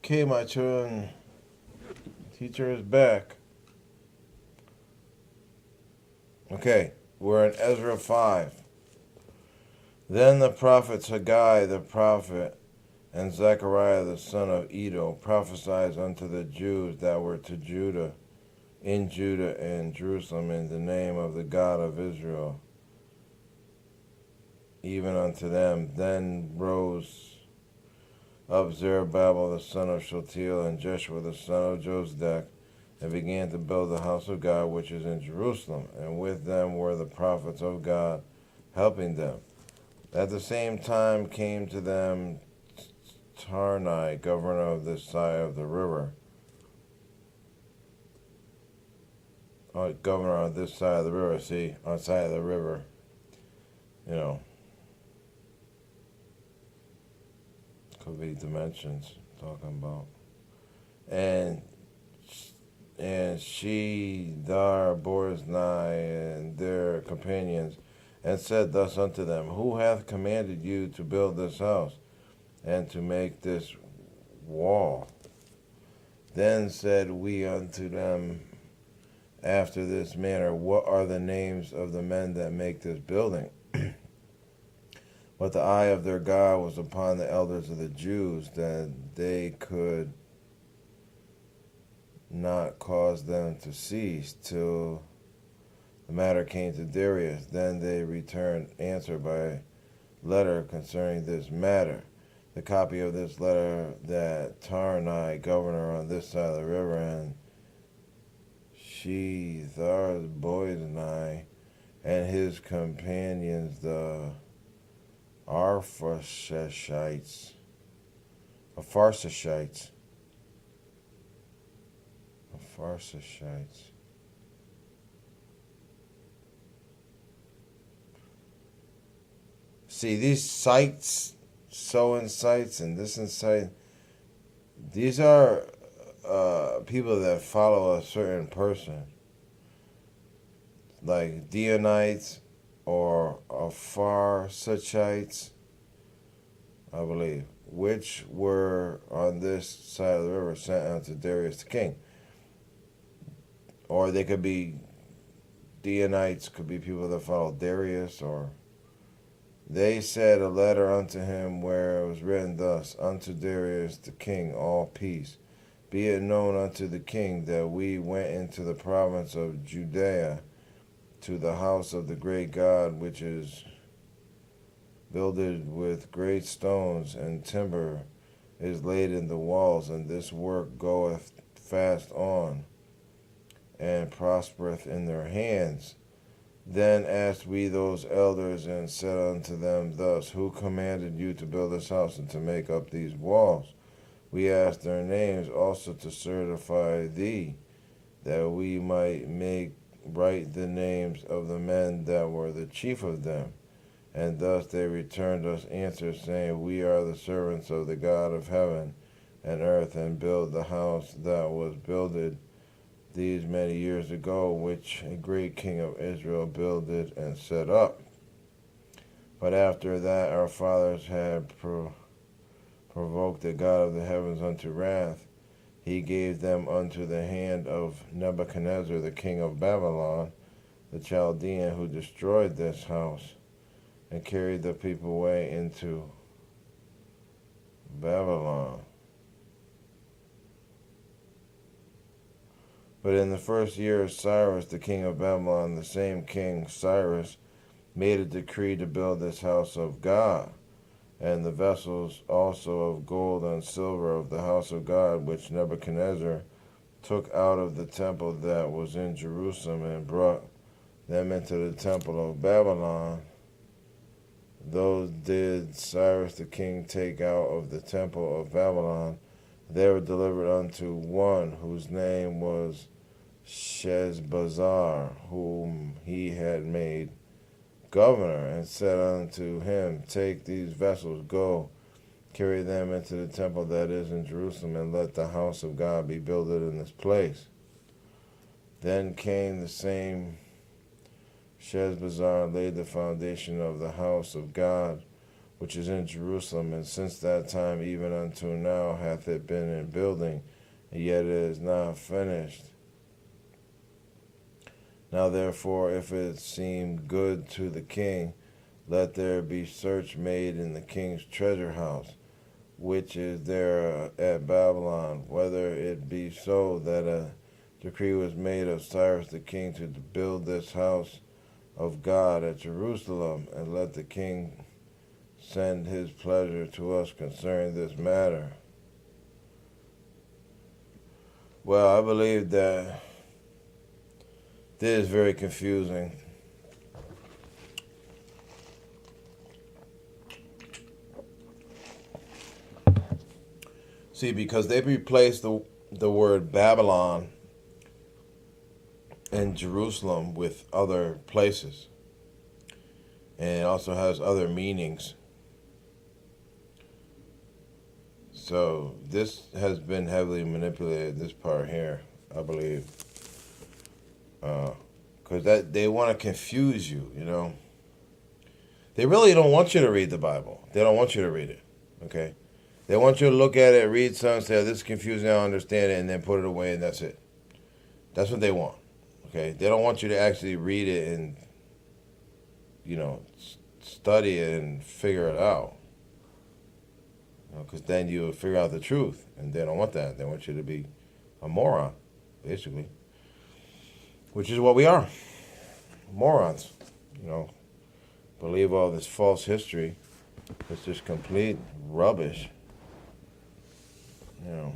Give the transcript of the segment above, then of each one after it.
Okay, my turn. Teacher is back. Okay, we're in Ezra 5. Then the prophets Haggai the prophet and Zechariah the son of Iddo prophesied unto the Jews that were to Judah, in Judah and Jerusalem, in the name of the God of Israel, even unto them. Then rose up Zerubbabel the son of Shealtiel and Jeshua the son of Josedek, and began to build the house of God which is in Jerusalem, and with them were the prophets of God helping them. At the same time came to them Tarnai, governor of this side of the river. Governor on this side of the river, see, on the side of the river, could be dimensions talking about. And Shedar, Boraznai, and their companions, and said thus unto them, Who hath commanded you to build this house, and to make this wall? Then said we unto them after this manner, What are the names of the men that make this building? But the eye of their God was upon the elders of the Jews, that they could not cause them to cease till the matter came to Darius. Then they returned answer by letter concerning this matter. The copy of this letter that Tarnai, governor on this side of the river, and Shethar Boiznai and his companions, the Arphaxashites, See, these sites, so insights, and this insight, these are people that follow a certain person, like Dionites or Apharsachites, I believe, which were on this side of the river sent unto Darius the king. Or they could be Dionites, could be people that follow Darius, or they said a letter unto him where it was written thus, Unto Darius the king, all peace. Be it known unto the king that we went into the province of Judea to the house of the great God, which is builded with great stones, and timber is laid in the walls, and this work goeth fast on, and prospereth in their hands. Then asked we those elders, and said unto them thus, Who commanded you to build this house, and to make up these walls? We asked their names also to certify thee, that we might make right the names of the men that were the chief of them. And thus they returned us answer, saying, We are the servants of the God of heaven and earth, and build the house that was builded these many years ago, which a great king of Israel builded and set up. But after that our fathers had provoked the God of the heavens unto wrath, he gave them unto the hand of Nebuchadnezzar, the king of Babylon, the Chaldean, who destroyed this house, and carried the people away into Babylon. But in the first year of Cyrus, the king of Babylon, the same king Cyrus made a decree to build this house of God, and the vessels also of gold and silver of the house of God, which Nebuchadnezzar took out of the temple that was in Jerusalem, and brought them into the temple of Babylon. Those did Cyrus the king take out of the temple of Babylon. They were delivered unto one whose name was Sheshbazzar, whom he had made governor, and said unto him, Take these vessels, go, carry them into the temple that is in Jerusalem, and let the house of God be builded in this place. Then came the same Sheshbazzar and laid the foundation of the house of God, which is in Jerusalem, and since that time even unto now hath it been in building, and yet it is not finished. Now therefore, if it seem good to the king, let there be search made in the king's treasure house, which is there at Babylon, whether it be so that a decree was made of Cyrus the king to build this house of God at Jerusalem, and let the king send his pleasure to us concerning this matter. Well, I believe that this is very confusing. See, because they replaced the word Babylon and Jerusalem with other places. And it also has other meanings. So this has been heavily manipulated, this part here, I believe. Because they want to confuse you, you know. They really don't want you to read the Bible. They don't want you to read it, okay? They want you to look at it, read something, say, oh, this is confusing, I don't understand it, and then put it away, and that's it. That's what they want, okay? They don't want you to actually read it and, you know, study it and figure it out. Because then you'll figure out the truth, and they don't want that. They want you to be a moron, basically. Which is what we are. Morons, you know. Believe all this false history. It's just complete rubbish. You know.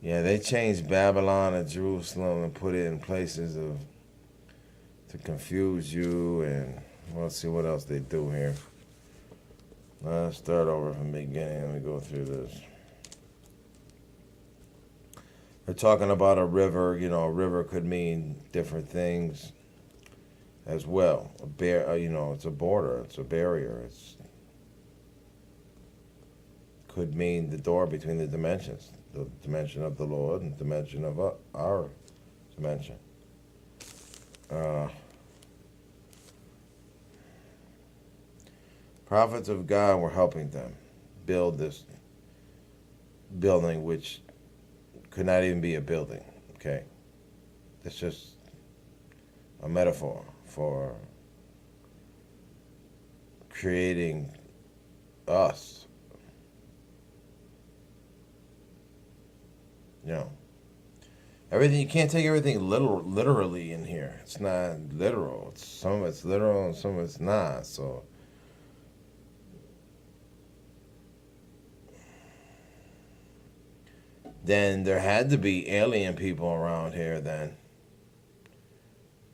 Yeah, they changed Babylon and Jerusalem and put it in places to confuse you, and let's see what else they do here. Let's start over from the beginning. Let me go through this. They're talking about a river. You know, a river could mean different things as well. You know, it's a border. It's a barrier. Could mean the door between the dimensions. The dimension of the Lord and the dimension of our dimension. Prophets of God were helping them build this building, which could not even be a building, okay? It's just a metaphor for creating us. You know, everything, you can't take everything literally in here. It's not literal. Some of it's literal and some of it's not, so... Then there had to be alien people around here then.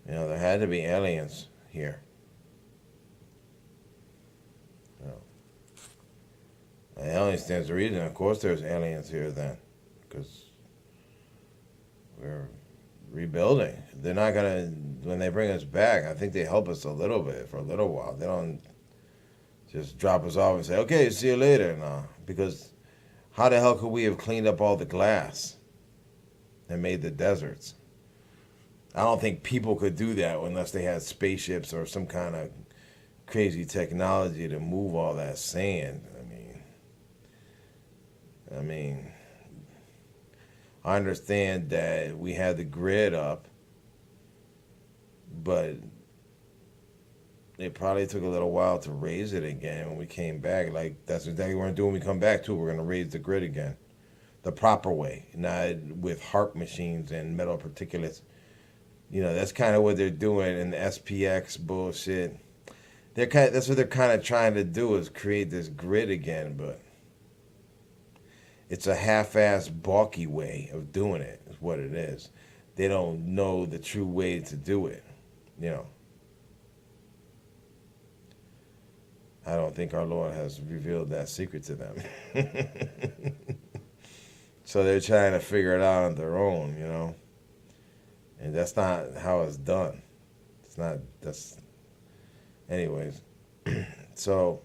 You know, there had to be aliens here. You know. And it only stands to reason, of course there's aliens here then. Because we're rebuilding. They're not going to, when they bring us back, I think they help us a little bit for a little while. They don't just drop us off and say, okay, see you later. No, because... how the hell could we have cleaned up all the glass and made the deserts? I don't think people could do that unless they had spaceships or some kind of crazy technology to move all that sand. I mean, I understand that we had the grid up, but it probably took a little while to raise it again when we came back. Like, that's exactly what we're going to do when we come back, too. We're going to raise the grid again. The proper way, not with HARP machines and metal particulates. You know, that's kind of what they're doing in the SPX bullshit. That's what they're kind of trying to do, is create this grid again, but it's a half-ass, balky way of doing it, is what it is. They don't know the true way to do it, you know. I don't think our Lord has revealed that secret to them. So they're trying to figure it out on their own, you know. And that's not how it's done. It's not, that's... Anyways. So...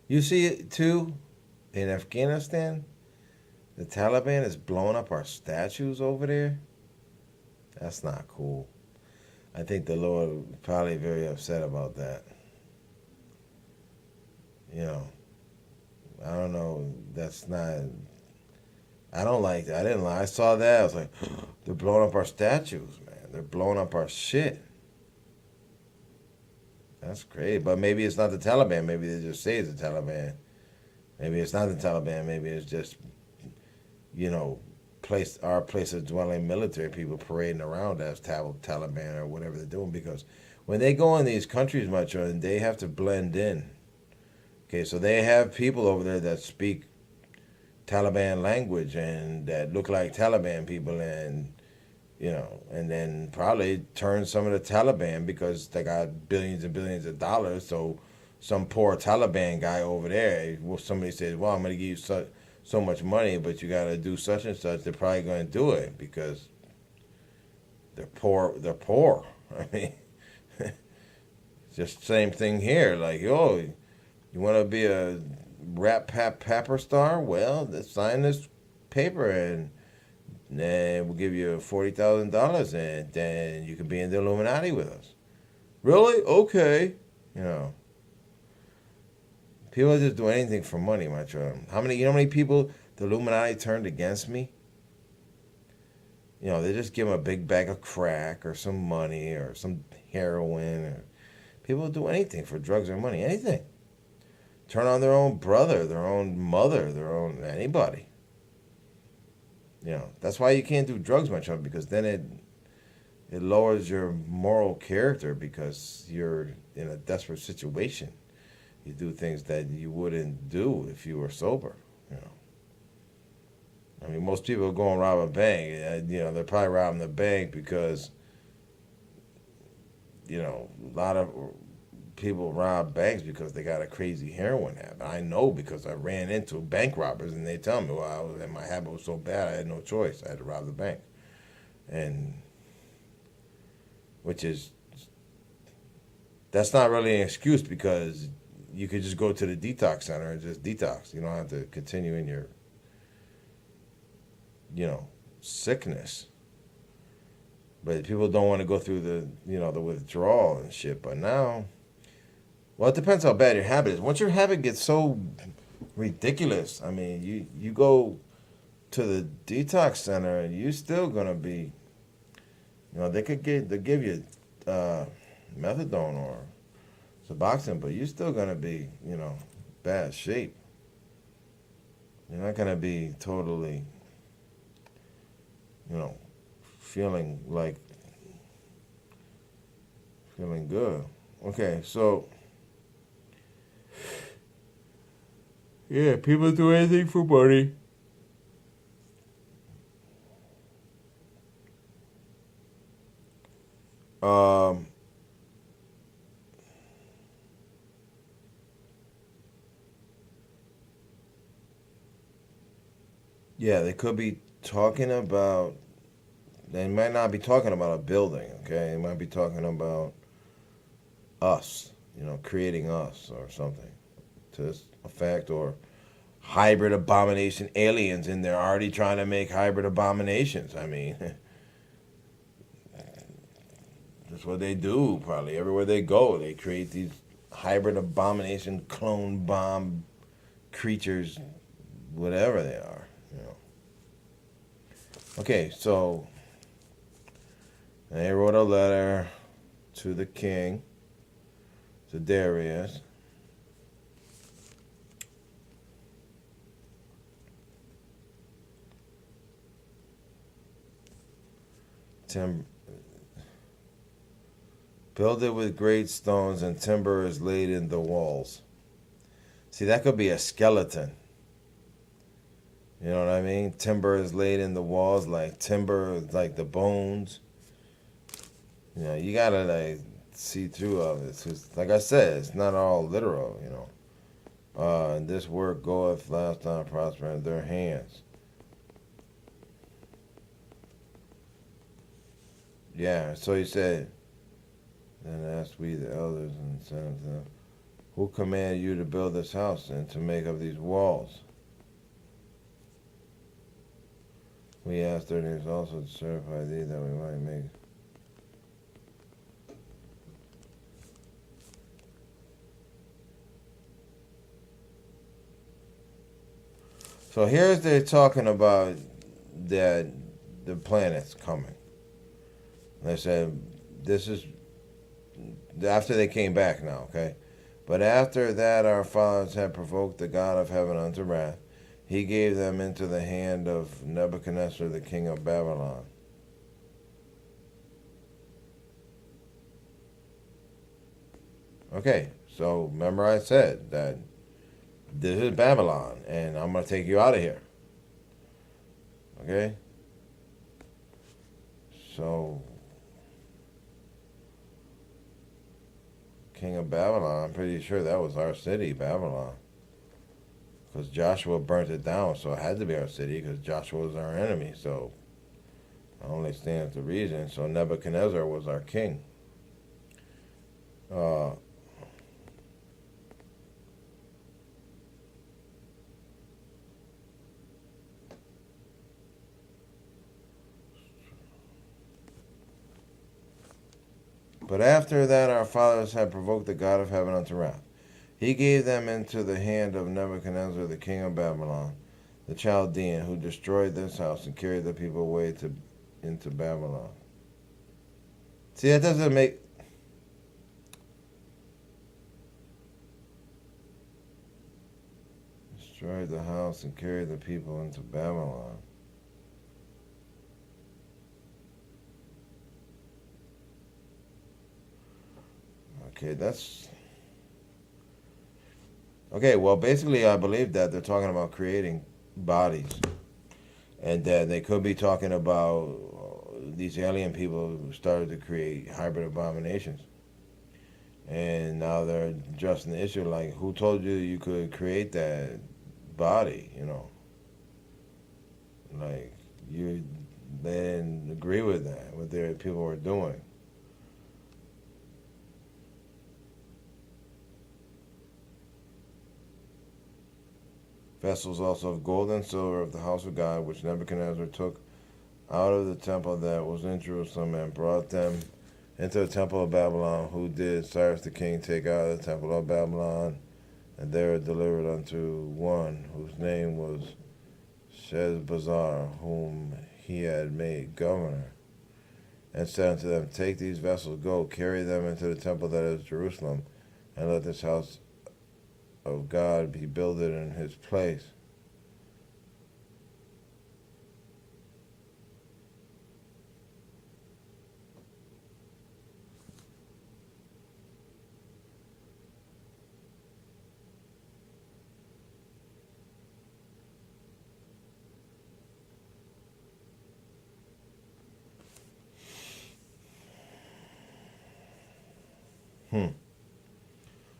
you see it too? In Afghanistan, the Taliban is blowing up our statues over there. That's not cool. I think the Lord is probably very upset about that. You know, I don't know. That's not. I don't like that. I didn't like. I saw that. I was like, they're blowing up our statues, man. They're blowing up our shit. That's great. But maybe it's not the Taliban. Maybe they just say it's the Taliban. Maybe it's not the Taliban. Maybe it's just, you know, our place of dwelling military people parading around as Taliban or whatever they're doing. Because when they go in these countries, Macho, they have to blend in. Okay, so they have people over there that speak Taliban language and that look like Taliban people, and and then probably turn some of the Taliban because they got billions and billions of dollars. So some poor Taliban guy over there, well, somebody says, "Well, I'm going to give you so much money, but you got to do such and such." They're probably going to do it because they're poor. They're poor. I mean, just same thing here. Like, oh, you want to be a rapper star? Well, let's sign this paper and then we'll give you $40,000 and then you can be in the Illuminati with us. Really? Okay. People just do anything for money, macho. You know how many people the Illuminati turned against me? They just give them a big bag of crack or some money or some heroin. Or people do anything for drugs or money. Anything. Turn on their own brother, their own mother, anybody. That's why you can't do drugs much of, because then it lowers your moral character because you're in a desperate situation. You do things that you wouldn't do if you were sober. I mean, most people go and rob a bank. They're probably robbing the bank because a lot of people rob banks because they got a crazy heroin habit. I know because I ran into bank robbers and they tell me, well, my habit was so bad I had no choice. I had to rob the bank. And that's not really an excuse because you could just go to the detox center and just detox. You don't have to continue in your, sickness. But people don't want to go through the withdrawal and shit. But now, well, it depends how bad your habit is. Once your habit gets so ridiculous, I mean, you go to the detox center and you're still gonna be, they give you methadone or Suboxone, but you're still gonna be, bad shape. You're not gonna be totally, feeling good. Okay, so. Yeah, people do anything for money. Um, yeah, they could be talking about. They might not be talking about a building. Okay, they might be talking about us. Creating us or something to this effect, or hybrid abomination aliens, and they're already trying to make hybrid abominations. I mean, that's what they do probably. Everywhere they go, they create these hybrid abomination clone bomb creatures, whatever they are. Okay, so they wrote a letter to the king, to Darius. Build it with great stones, and timber is laid in the walls. See, that could be a skeleton. You know what I mean? Timber is laid in the walls, like timber, like the bones. You gotta see through all this. 'Cause, like I said, it's not all literal. And this work goeth last time prosper in their hands. Yeah, so he said, then asked we the elders and said unto them, who commanded you to build this house and to make up these walls? We ask their names also to certify thee that we might make. So here's they're talking about that the planets coming. They said this is after they came back now, okay? But after that our fathers had provoked the God of heaven unto wrath, he gave them into the hand of Nebuchadnezzar, the king of Babylon. Okay, so remember I said that this is Babylon, and I'm going to take you out of here. Okay? So, king of Babylon, I'm pretty sure that was our city, Babylon. Because Joshua burnt it down, so it had to be our city, because Joshua was our enemy, so I only stand to reason. So Nebuchadnezzar was our king. But after that our fathers had provoked the God of heaven unto wrath, he gave them into the hand of Nebuchadnezzar, the king of Babylon, the Chaldean, who destroyed this house and carried the people away into Babylon. See, that doesn't make... Destroyed the house and carried the people into Babylon. Okay, that's... Okay, well, basically, I believe that they're talking about creating bodies. And that they could be talking about these alien people who started to create hybrid abominations. And now they're addressing the issue like, who told you could create that body, you know? Like, they didn't agree with that, what their people were doing. Vessels also of gold and silver of the house of God, which Nebuchadnezzar took out of the temple that was in Jerusalem and brought them into the temple of Babylon, who did Cyrus the king take out of the temple of Babylon, and they were delivered unto one whose name was Sheshbazzar, whom he had made governor, and said unto them, take these vessels, go, carry them into the temple that is Jerusalem, and let this house of God be builded in his place.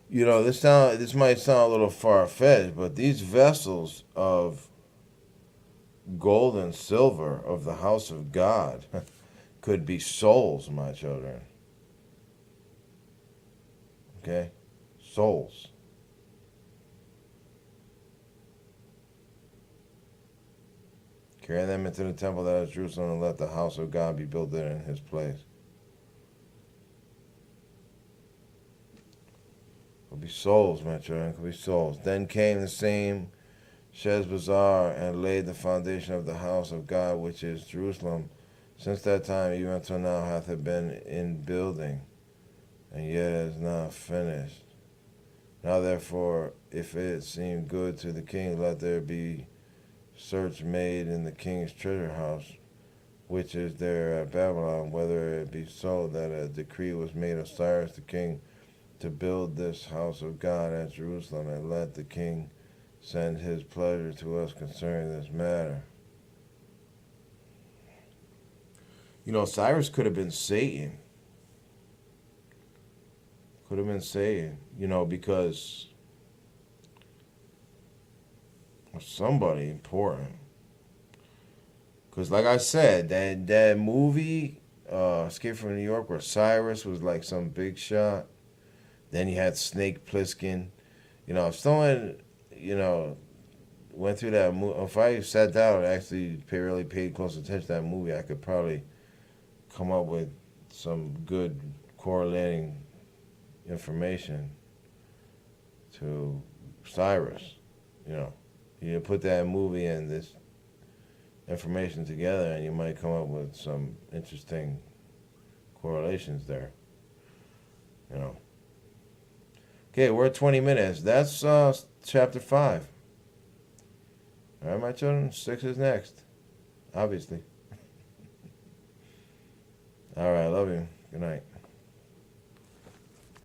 You know, this might sound a little far-fetched, but these vessels of gold and silver of the house of God could be souls, my children. Okay? Souls. Carry them into the temple that is Jerusalem and let the house of God be built in his place. Could be souls, my children. Could be souls. Then came the same Sheshbazzar and laid the foundation of the house of God, which is Jerusalem. Since that time, even until now, hath it been in building, and yet is not finished. Now, therefore, if it seem good to the king, let there be search made in the king's treasure house, which is there at Babylon, whether it be so that a decree was made of Cyrus the king to build this house of God at Jerusalem, and let the king send his pleasure to us concerning this matter. You know, Cyrus could have been Satan. Could have been Satan, you know, because of somebody important. Because like I said, that movie, Escape from New York, where Cyrus was like some big shot. Then you had Snake Plissken. You know, if someone, you know, went through that movie, if I sat down and actually really paid close attention to that movie, I could probably come up with some good correlating information to Cyrus. You know, you put that movie and this information together, and you might come up with some interesting correlations there. You know. Okay, we're at 20 minutes. That's chapter 5. All right, my children. 6 is next, obviously. All right, love you. Good night.